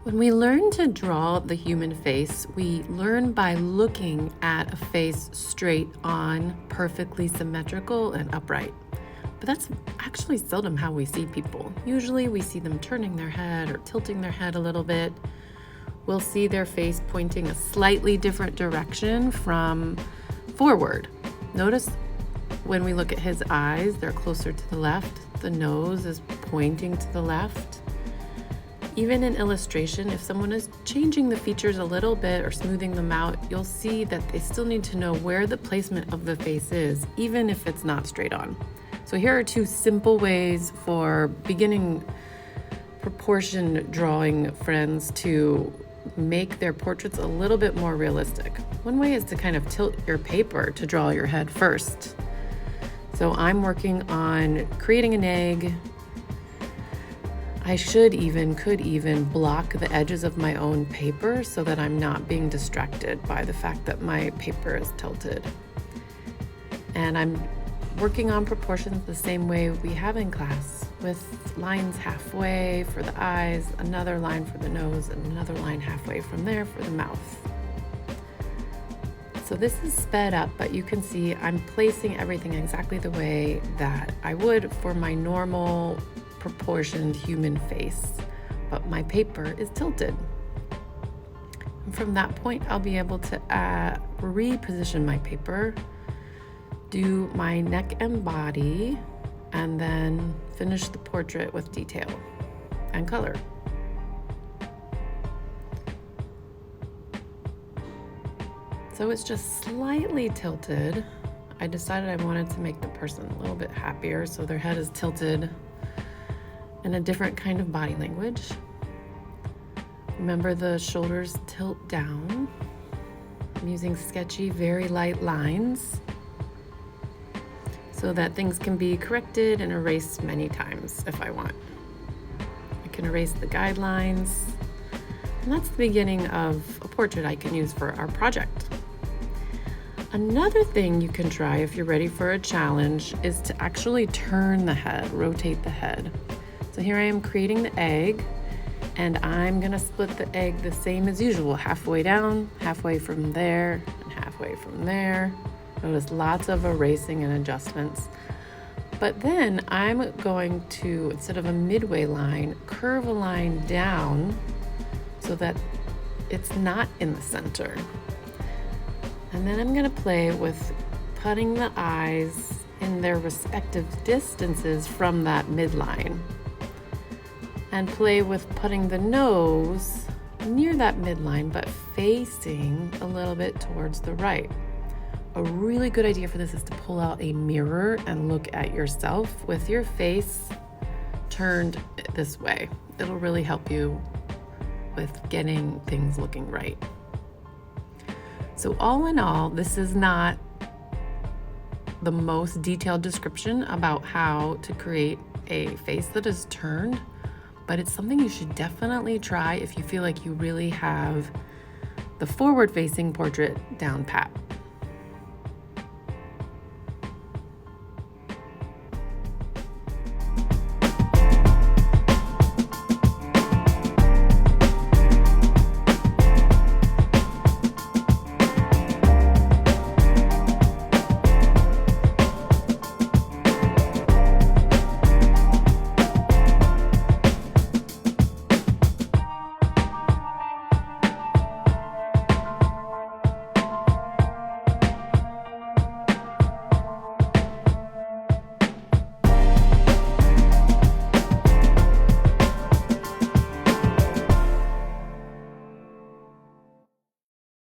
When we learn to draw the human face, we learn by looking at a face straight on, perfectly symmetrical and upright. But that's actually seldom how we see people. Usually we see them turning their head or tilting their head a little bit. We'll see their face pointing a slightly different direction from forward. Notice when we look at his eyes, they're closer to the left. The nose is pointing to the left. Even in illustration, if someone is changing the features a little bit or smoothing them out, you'll see that they still need to know where the placement of the face is, even if it's not straight on. So here are two simple ways for beginning proportion drawing friends to make their portraits a little bit more realistic. One way is to kind of tilt your paper to draw your head first. So I'm working on creating an egg. I could even block the edges of my own paper so that I'm not being distracted by the fact that my paper is tilted. And I'm working on proportions the same way we have in class, with lines halfway for the eyes, another line for the nose, and another line halfway from there for the mouth. So this is sped up, but you can see I'm placing everything exactly the way that I would for my normal proportioned human face, but my paper is tilted. And from that point, I'll be able to reposition my paper, do my neck and body, and then finish the portrait with detail and color. So it's just slightly tilted. I decided I wanted to make the person a little bit happier, so their head is tilted in a different kind of body language. Remember, the shoulders tilt down. I'm using sketchy, very light lines so that things can be corrected and erased many times if I want. I can erase the guidelines, and that's the beginning of a portrait I can use for our project. Another thing you can try if you're ready for a challenge is to actually turn the head, rotate the head. So here I am creating the egg, and I'm gonna split the egg the same as usual, halfway down, halfway from there, and halfway from there. Notice lots of erasing and adjustments. But then I'm going to, instead of a midway line, curve a line down so that it's not in the center. And then I'm gonna play with putting the eyes in their respective distances from that midline, and play with putting the nose near that midline but facing a little bit towards the right. A really good idea for this is to pull out a mirror and look at yourself with your face turned this way. It'll really help you with getting things looking right. So all in all, this is not the most detailed description about how to create a face that is turned, but it's something you should definitely try if you feel like you really have the forward-facing portrait down pat.